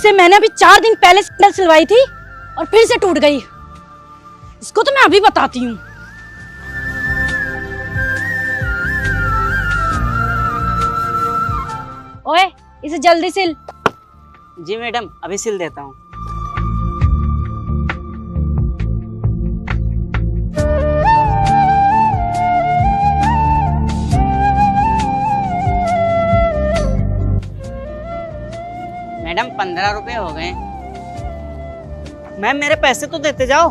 जिससे मैंने अभी 4 दिन पहले सैंडल सिलवाई थी और फिर से टूट गई। इसको तो मैं अभी बताती हूँ। ओए, इसे जल्दी सिल। जी मैडम, अभी सिल देता हूँ। मैडम 15 रुपए हो गए। मैम मेरे पैसे तो देते जाओ।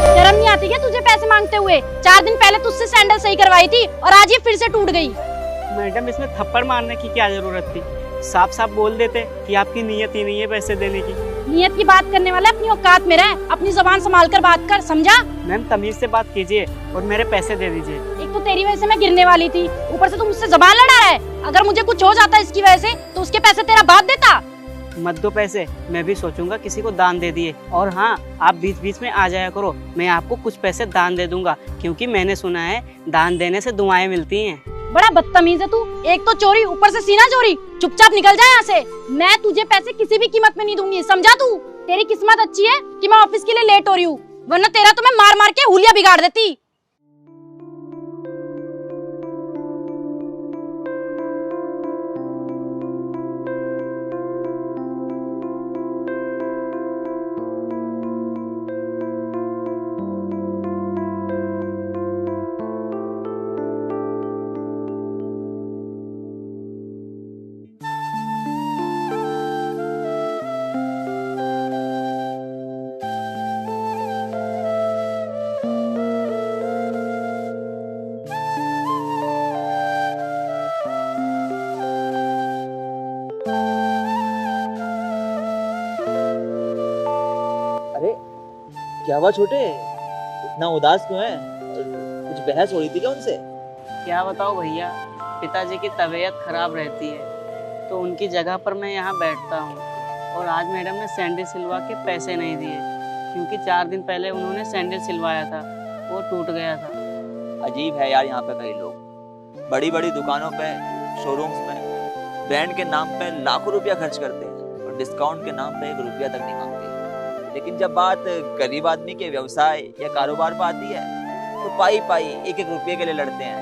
शर्म नहीं आती क्या तुझे पैसे मांगते हुए? 4 दिन पहले तुझसे सैंडल सही करवाई थी और आज ये फिर से टूट गई। मैडम इसमें थप्पड़ मारने की क्या जरूरत थी? साफ साफ बोल देते कि आपकी नीयत ही नहीं है पैसे देने की। नियत की बात करने वाला अपनी औकात में रह, अपनी जुबान संभाल कर बात कर, समझा? मैम तमीज से बात कीजिए और मेरे पैसे दे दीजिए। एक तो तेरी वजह से मैं गिरने वाली थी, ऊपर से तू मुझसे जबान लड़ा रहा है। अगर मुझे कुछ हो जाता इसकी वजह से तो उसके पैसे तेरा बाप देता। मत दो पैसे, मैं भी सोचूंगा किसी को दान दे दिए। और हाँ, आप बीच बीच में आ जाया करो, मैं आपको कुछ पैसे दान दे दूंगा, क्योंकि मैंने सुना है दान देने से दुआएं मिलती हैं। बड़ा बदतमीज है तू, एक तो चोरी ऊपर से सीना चोरी। चुपचाप निकल जा यहाँ से, मैं तुझे पैसे किसी भी कीमत में नहीं दूंगी, समझा तू? तेरी किस्मत अच्छी है कि मैं ऑफिस के लिए लेट हो रही हूँ, वरना तेरा तो मैं मार मार के हुलिया बिगाड़ देती। क्या हुआ छोटे, इतना उदास क्यों है? कुछ बहस हो रही थी क्या उनसे? क्या बताओ भैया, पिताजी की तबीयत खराब रहती है तो उनकी जगह पर मैं यहाँ बैठता हूँ। और आज मैडम ने सैंडल सिलवा के पैसे नहीं दिए, क्योंकि 4 दिन पहले उन्होंने सैंडल सिलवाया था, वो टूट गया था। अजीब है यार, यहाँ पे कई लोग बड़ी बड़ी दुकानों पे, शोरूम्स में ब्रांड के नाम पे लाखों रुपया खर्च करते हैं और डिस्काउंट के नाम पे 1 रुपया तक नहीं मांगते। लेकिन जब बात गरीब आदमी के व्यवसाय या कारोबार पर आती है तो पाई पाई 1-1 रुपये के लिए लड़ते हैं,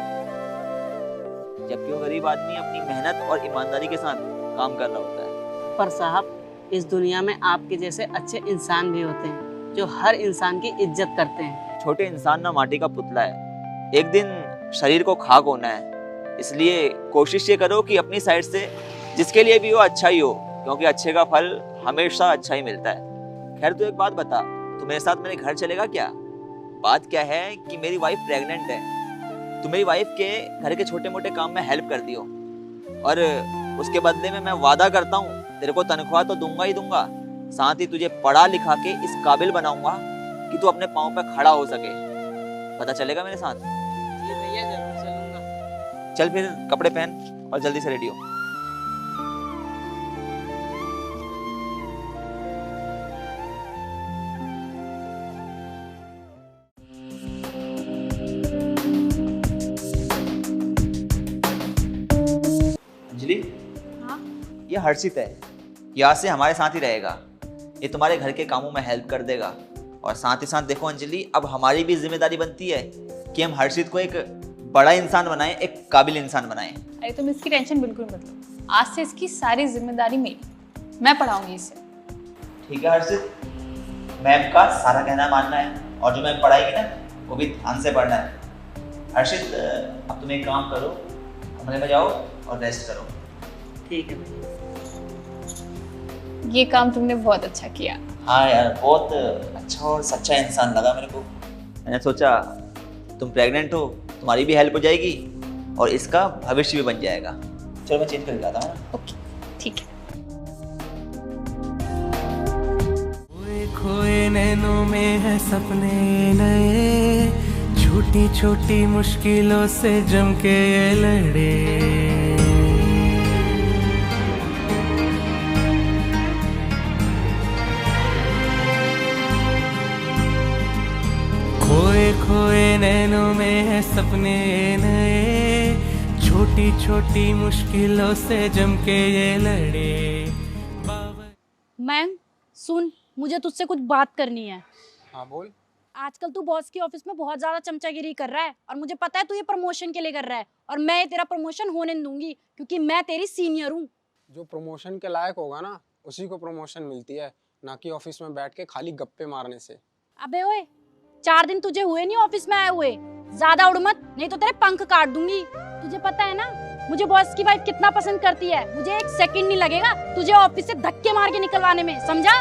जबकि वो गरीब आदमी अपनी मेहनत और ईमानदारी के साथ काम कर रहा होता है। पर साहब, इस दुनिया में आपके जैसे अच्छे इंसान भी होते हैं जो हर इंसान की इज्जत करते हैं। छोटे इंसान ना माटी का पुतला है, एक दिन शरीर को खाक होना है। इसलिए कोशिश ये करो कि अपनी साइड से जिसके लिए भी हो अच्छा ही हो, क्योंकि अच्छे का फल हमेशा अच्छा ही मिलता है। खैर तू एक बात बता, तू मेरे साथ मेरे घर चलेगा क्या? बात क्या है कि मेरी वाइफ प्रेग्नेंट है, तू मेरी वाइफ के घर के छोटे मोटे काम में हेल्प कर दियो, और उसके बदले में मैं वादा करता हूँ तेरे को तनख्वाह तो दूंगा ही दूंगा, साथ ही तुझे पढ़ा लिखा के इस काबिल बनाऊंगा कि तू अपने पाँव पे खड़ा हो सके। पता चलेगा मेरे साथ? जी भैया, जरूर चलूंगा। चल फिर कपड़े पहन और जल्दी से रेडी हो। हाँ? ये हर्षित है, ये आज से हमारे साथ ही रहेगा। ये तुम्हारे घर के कामों में हेल्प कर देगा, और साथ ही साथ देखो अंजलि, अब हमारी भी जिम्मेदारी बनती है कि हम हर्षित को एक बड़ा इंसान बनाएं, एक काबिल इंसान बनाएं। अरे तुम इसकी टेंशन बिल्कुल मत लो, आज से इसकी सारी जिम्मेदारी मेरी, मैं पढ़ाऊंगी इसे। ठीक है हर्षित, मैम का सारा कहना मानना है, और जो मैम पढ़ाएगी ना वो भी ध्यान से पढ़ना है। हर्षित, अब तुम एक काम करो, कमरे में जाओ और रेस्ट करो। ठीक है भैया। ये काम तुमने बहुत अच्छा किया। हाँ यार, बहुत अच्छा और सच्चा इंसान लगा मेरे को। मैंने सोचा तुम प्रेग्नेंट हो, तुम्हारी भी हेल्प हो जाएगी और इसका भविष्य भी बन जाएगा। चलो मैं चेंज कर लाता हूँ। ओके, ठीक है। खोए नैनों में है सपने नए, छोटी छोटी मुश्किलों से जम के ये लड़े। खोए खोए नैनों में है सपने नए, छोटी छोटी मुश्किलों से जम के ये लड़े। मैम सुन, मुझे तुझसे कुछ बात करनी है। हाँ बोल। आजकल तू बॉस की ऑफिस में बहुत ज्यादा चमचागिरी कर रहा है और मुझे पता है तू ये प्रमोशन के लिए कर रहा है और मैं ये तेरा प्रमोशन होने नहीं दूंगी क्योंकि मैं तेरी सीनियर हूँ। जो प्रमोशन के लायक होगा ना उसी को प्रमोशन मिलती है, ना कि ऑफिस में बैठ के खाली गप्पे मारने से। अबे ओए, 4 दिन तुझे हुए नहीं ऑफिस में आए हुए, ज्यादा उड़ मत नहीं तो तेरे पंख काट दूंगी। तुझे पता है ना मुझे बॉस की वाइफ कितना पसंद करती है, मुझे 1 सेकंड नहीं लगेगा तुझे ऑफिस से धक्के मार के निकलवाने में, समझा?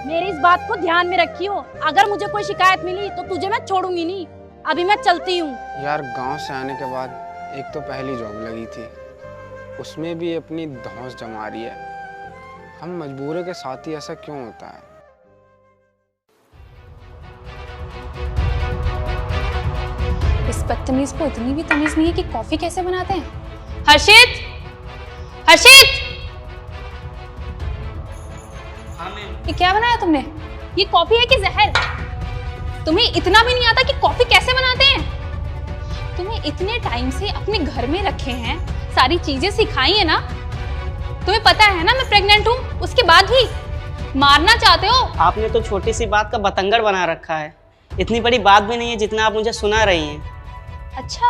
मेरी इस बात को ध्यान में रखियो, अगर मुझे कोई शिकायत मिली तो तुझे मैं छोड़ूंगी नहीं। अभी मैं चलती हूँ। यार गांव से आने के बाद एक तो पहली जॉब लगी थी, उसमें भी अपनी धौंस जमा रही है। हम मजबूरी के साथ ही ऐसा क्यों होता है? इस बदतमीज को इतनी भी तमीज नहीं है कि कॉफी कैसे बनाते हैं। हर्षित, हर्षित, हाँ मैम। ये क्या बनाया तुमने? ये कॉफी है कि जहर? तुम्हें इतना भी नहीं आता कि कॉफी कैसे बनाते हैं? तुम्हें इतने टाइम से अपने घर में रखे हैं, सारी चीजें सिखाई है ना? तुम्हें पता है ना मैं प्रेग्नेंट हूँ, उसके बाद भी मारना चाहते हो। आपने तो छोटी सी बात का बतंगड़ बना रखा है, इतनी बड़ी बात भी नहीं है जितना आप मुझे सुना रही हैं। अच्छा,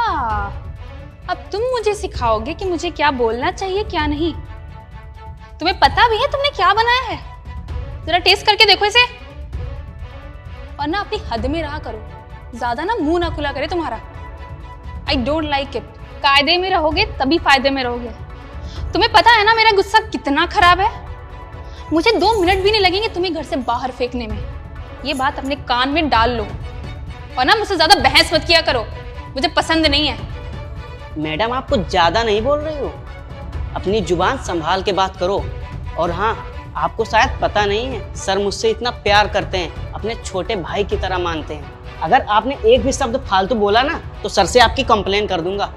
अब तुम मुझे सिखाओगे कि मुझे क्या बोलना चाहिए क्या नहीं। तुम्हें पता भी है तुमने क्या बनाया है? जरा टेस्ट करके देखो इसे। और ना अपनी हद में रहा करो, ज्यादा ना मुंह ना खुला करे तुम्हारा। I don't like it. कायदे में रहोगे तभी फायदे में रहोगे। तुम्हें पता है ना मेरा गुस्सा कितना खराब है? मुझे 2 मिनट भी नहीं लगेंगे तुम्हें घर से बाहर फेंकने में। ये बात अपने कान में डाल लो और ना मुझसे ज्यादा बहस मत किया करो, मुझे पसंद नहीं है। मैडम आप कुछ ज्यादा नहीं बोल रही हो, अपनी जुबान संभाल के बात करो। और हाँ, आपको शायद पता नहीं है सर मुझसे इतना प्यार करते हैं, अपने छोटे भाई की तरह मानते हैं। अगर आपने एक भी शब्द फालतू बोला ना तो सर से आपकी कंप्लेन कर दूंगा।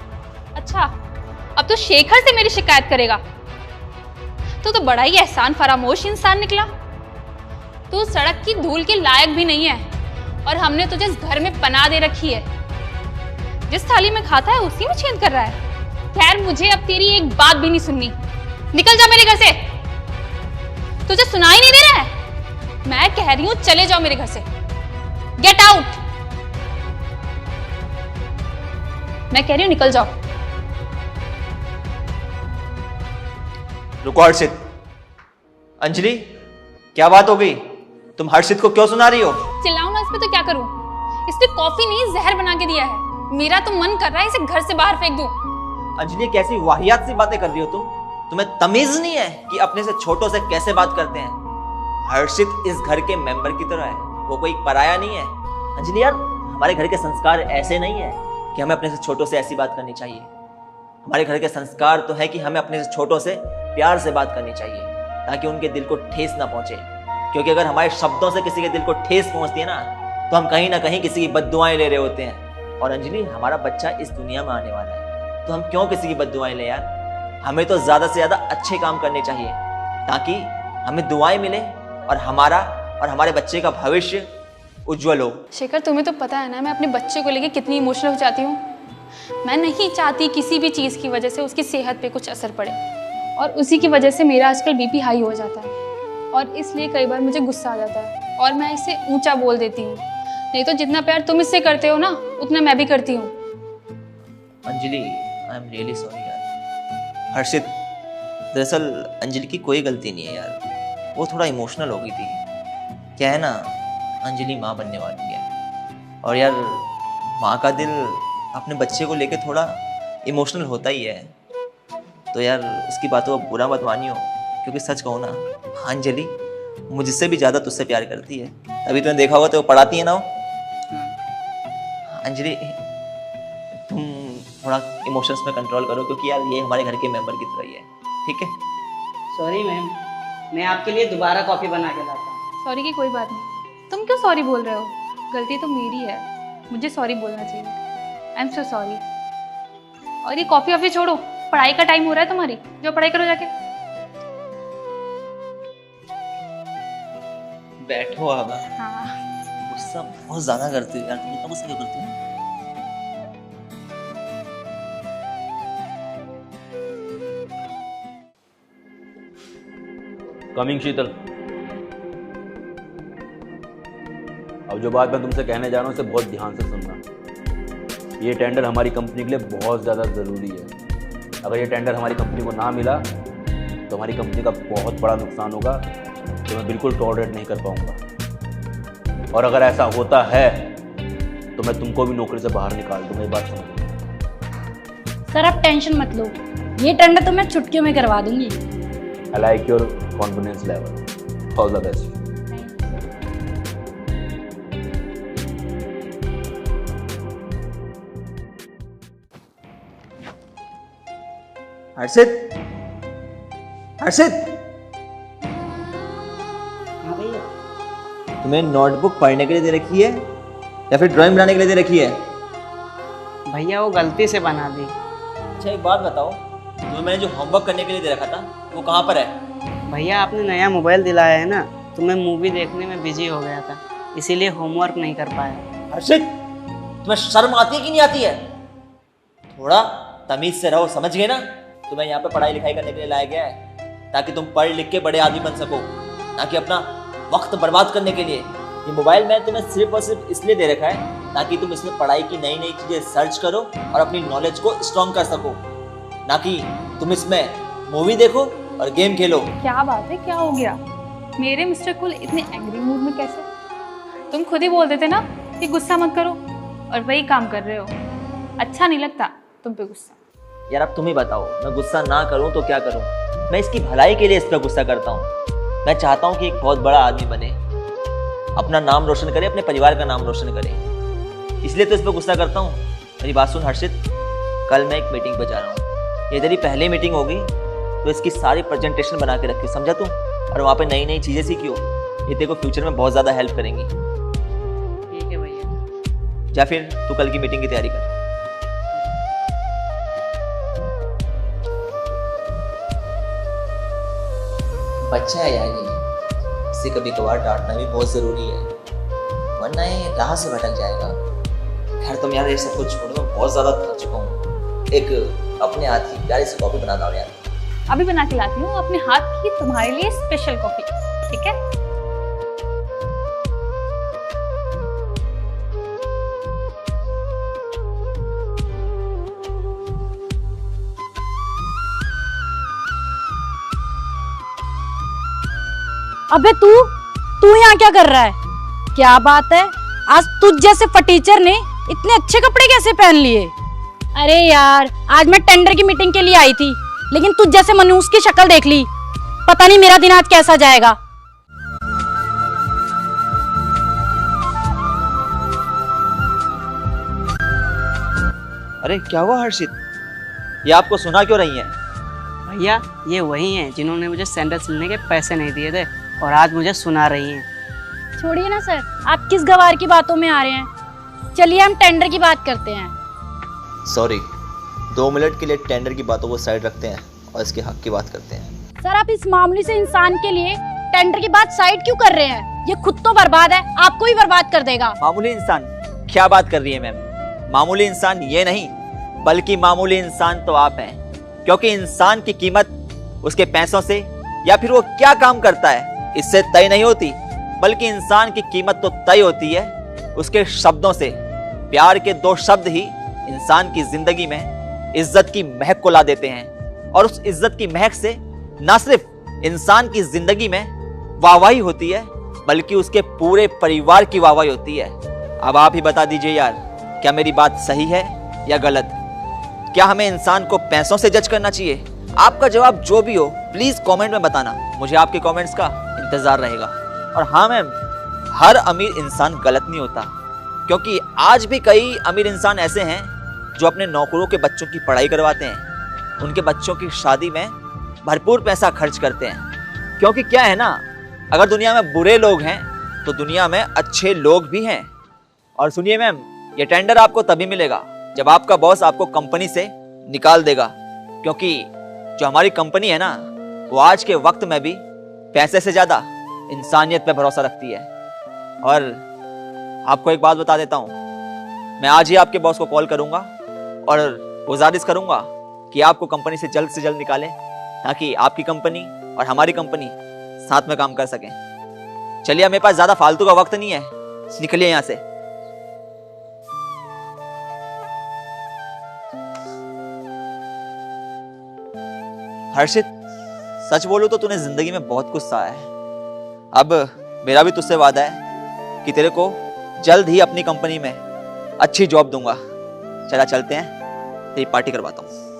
अच्छा, अब तो शेखर से मेरी शिकायत करेगा? तू तो बड़ा ही एहसान फरामोश इंसान निकला। तू सड़क की धूल के लायक भी नहीं है और हमने तुझे इस घर में पनाह दे रखी है। जिस थाली में खाता है उसी में छेद कर रहा है। खैर, मुझे अब तेरी एक बात भी नहीं सुननी। निकल जा मेरे घर से। तुझे सुनाई नहीं दे रहा है? मैं कह रही हूं चले जाओ मेरे घर से। Get out. मैं कह रही हूं निकल जाओ। रुको हर्षित। अंजलि, क्या बात हो गई? तुम हर्षित को क्यों सुना रही हो? चिल्लाऊं ना इस पे तो क्या करूं? इसने कॉफी नहीं जहर बना के दिया है। मेरा तो मन कर रहा है इसे घर से बाहर फेंक दूं। अंजलि, कैसी वाहियात सी बातें कर रही हो तुम? तुम्हें तमीज नहीं है कि अपने से छोटों से कैसे बात करते हैं? हर्षित इस घर के मेंबर की तरह है, वो कोई पराया नहीं है। अंजलि यार, हमारे घर के संस्कार ऐसे नहीं है कि हमें अपने से छोटों से ऐसी बात करनी चाहिए। हमारे घर के संस्कार तो है कि हमें अपने से छोटों से प्यार से बात करनी चाहिए ताकि उनके दिल को ठेस ना पहुंचे। क्योंकि अगर हमारे शब्दों से किसी के दिल को ठेस पहुंचती है ना तो हम कहीं ना कहीं किसी की बद्दुआएं ले रहे होते हैं। और अंजलि, हमारा बच्चा इस दुनिया में आने वाला है तो हम क्यों किसी की बद्दुआएं ले यार? हमें तो ज्यादा से ज्यादा अच्छे काम करने चाहिए ताकि हमें दुआएं मिले और हमारा और हमारे बच्चे का भविष्य उज्जवल हो। शेखर, तुम्हें तो पता है ना मैं अपने बच्चे को लेके कितनी इमोशनल हो जाती हूँ। मैं नहीं चाहती किसी भी चीज़ की वजह से उसकी सेहत पे कुछ असर पड़े और उसी की वजह से मेरा आजकल बीपी हाई हो जाता है और इसलिए कई बार मुझे गुस्सा आ जाता है और मैं इसे ऊंचा बोल देती हूँ। नहीं तो जितना प्यार तुम इससे करते हो ना उतना मैं भी करती हूँ। Anjali, I am really sorry यार। हर्षित, दरअसल अंजलि की कोई गलती नहीं है यार, वो थोड़ा इमोशनल हो गई थी। क्या है ना, अंजलि माँ बनने वाली है और यार माँ का दिल अपने बच्चे को लेके थोड़ा इमोशनल होता ही है। तो यार उसकी बातों को बुरा मत मानियो, क्योंकि सच कहूँ ना, अंजलि मुझसे भी ज़्यादा तुझसे प्यार करती है। अभी तुमने देखा होगा तो वो पढ़ाती है ना वो। अंजलि, तुम थोड़ा इमोशंस में कंट्रोल करो क्योंकि यार ये हमारे घर के मेंबर की तरह ही है, ठीक है? सॉरी मैम, मैं आपके लिए दोबारा कॉफ़ी बना के लाता हूँ। सॉरी की कोई बात नहीं। तुम क्यों सॉरी बोल रहे हो? गलती तो मेरी है, मुझे सॉरी बोलना चाहिए। I am so sorry. और ये कॉफ़ी वॉफ़ी छोड़ो, पढ़ाई का टाइम हो रहा है तुम्हारी, जो पढ़ाई करो जाके। बैठो अब। हाँ, गुस्सा बहुत ज़्यादा करती हो यार, तुम इतना गुस्सा क्यों करती हो? कमिंग शीतल। अब जो बात मैं तुमसे कहने जा रहा हूँ इसे बहुत ध्यान से सुनना। ये टेंडर हमारी कंपनी के लिए बहुत ज़्यादा ज़रूरी है। अगर ये टेंडर हमारी कंपनी को ना मिला तो हमारी कंपनी का बहुत बड़ा नुकसान होगा, जो मैं बिल्कुल टॉलरेट नहीं कर पाऊंगा। और अगर ऐसा होता है तो मैं तुमको भी नौकरी से बाहर निकाल दूंगा, ये बात समझ। सर आप टेंशन मत लो, ये टेंडर तो मैं चुटकियों में करवा दूंगी। I like your confidence level. All the best. Harshit, Harshit, हाँ भैया। तुम्हें नोटबुक पढ़ने के लिए दे रखी है या फिर ड्राइंग बनाने के लिए दे रखी है? भैया वो गलती से बना दी। अच्छा एक बात बताओ, तुम्हें मैंने जो होमवर्क करने के लिए दे रखा था वो कहाँ पर है? भैया आपने नया मोबाइल दिलाया है ना, तो मैं मूवी देखने में बिजी हो गया था, इसीलिए होमवर्क नहीं कर पाया। हर्षित, तुम्हें शर्म आती है कि नहीं आती है? थोड़ा तमीज से रहो, समझ गए ना? तुम्हें यहाँ पे पढ़ाई लिखाई करने के लिए लाया गया है ताकि तुम पढ़ लिख के बड़े आदमी बन सको, ना कि अपना वक्त बर्बाद करने के लिए। ये मोबाइल मैंने तुम्हें सिर्फ और सिर्फ इसलिए दे रखा है ताकि तुम इसमें पढ़ाई की नई नई चीजें सर्च करो और अपनी नॉलेज को स्ट्रॉन्ग कर सको, ना कि तुम इसमें मूवी देखो और गेम खेलो। क्या बात है, क्या हो गया? मेरे मिस्टर कुल इतने एंग्री मूड में कैसे? तुम खुद ही बोल देते ना कि गुस्सा मत करो, और वही काम कर रहे हो। अच्छा नहीं लगता तुम पे गुस्सा। यार अब तुम ही बताओ, मैं गुस्सा ना करूं तो क्या करूं? मैं इसकी भलाई के लिए इस पर गुस्सा करता हूं। मैं चाहता हूं कि एक बहुत बड़ा आदमी बने, अपना नाम रोशन करे, अपने परिवार का नाम रोशन करे, इसलिए तो इस पर गुस्सा करता हूं। मेरी बात सुन हर्षित, कल मैं एक मीटिंग पर जा रहा हूँ। ये तेरी पहली मीटिंग होगी तो इसकी सारी प्रेजेंटेशन बना के रखी, समझा तू? और वहाँ पे नई नई चीज़ें सीखी हो, ये तेरे को फ्यूचर में बहुत ज़्यादा हेल्प करेंगी। ठीक है भैया। या फिर तू कल की मीटिंग की तैयारी कर। बच्चा है यार ये, इसे कभी कभार डांटना भी बहुत ज़रूरी है, वरना ये राह से भटक जाएगा। खैर तुम यार ये सब कुछ छोड़ो, मैं बहुत ज़्यादा थक चुका हूँ। एक अपने हाथ की प्यारी सी कॉफ़ी बना दो यार। अभी बना के लाती हूँ अपने हाथ की तुम्हारे लिए स्पेशल कॉफी, ठीक है? अबे तू यहाँ क्या कर रहा है? क्या बात है, आज तुझ जैसे फटीचर ने इतने अच्छे कपड़े कैसे पहन लिए? अरे यार, आज मैं टेंडर की मीटिंग के लिए आई थी, लेकिन तुझ जैसे मनूस की शक्ल देख ली। पता नहीं मेरा दिन आज कैसा जाएगा। अरे क्या हुआ हर्षित, ये आपको सुना क्यों रही है? भैया ये वही हैं जिन्होंने मुझे सैंडल सिलने के पैसे नहीं दिए थे और आज मुझे सुना रही हैं। छोड़िए ना सर, आप किस गवार की बातों में आ रहे हैं? चलिए हम टेंडर की बात करते हैं। सॉरी, 2 मिनट के लिए टेंडर की बातों को साइड रखते हैं और इसके हक की बात करते हैं। सर आप इस मामूली से इंसान के लिए टेंडर की बात साइड क्यों कर रहे हैं? ये खुद तो बर्बाद है, आपको ही बर्बाद कर देगा। मामूली इंसान? क्या बात कर रही है मैम? मामूली इंसान ये नहीं, बल्कि मामूली इंसान तो आप हैं, क्योंकि इंसान की कीमत उसके पैसों से या फिर वो क्या काम करता है इससे तय नहीं होती, बल्कि इंसान की कीमत तो तय होती है उसके शब्दों से। प्यार के 2 शब्द ही इंसान की जिंदगी में इज्जत की महक को ला देते हैं, और उस इज्जत की महक से न सिर्फ इंसान की जिंदगी में वाहवाही होती है, बल्कि उसके पूरे परिवार की वाहवाही होती है। अब आप ही बता दीजिए यार, क्या मेरी बात सही है या गलत? क्या हमें इंसान को पैसों से जज करना चाहिए? आपका जवाब जो भी हो प्लीज कमेंट में बताना, मुझे आपके कमेंट्स का इंतजार रहेगा। और हाँ मैम, हर अमीर इंसान गलत नहीं होता, क्योंकि आज भी कई अमीर इंसान ऐसे हैं जो अपने नौकरों के बच्चों की पढ़ाई करवाते हैं, उनके बच्चों की शादी में भरपूर पैसा खर्च करते हैं। क्योंकि क्या है ना, अगर दुनिया में बुरे लोग हैं तो दुनिया में अच्छे लोग भी हैं। और सुनिए मैम, ये टेंडर आपको तभी मिलेगा जब आपका बॉस आपको कंपनी से निकाल देगा, क्योंकि जो हमारी कंपनी है ना, वो आज के वक्त में भी पैसे से ज्यादा इंसानियत पे भरोसा रखती है। और आपको एक बात बता देता हूँ, मैं आज ही आपके बॉस को कॉल करूंगा और गुजारिश करूंगा कि आपको कंपनी से जल्द निकालें, ताकि आपकी कंपनी और हमारी कंपनी साथ में काम कर सकें। चलिए, मेरे पास ज्यादा फालतू का वक्त नहीं है, निकलिए यहाँ से। हर्षित, सच बोलूं तो तूने जिंदगी में बहुत कुछ सहा है। अब मेरा भी तुझसे वादा है कि तेरे को जल्द ही अपनी कंपनी में अच्छी जॉब दूंगा। चला चलते हैं, तेरी पार्टी करवाता हूँ।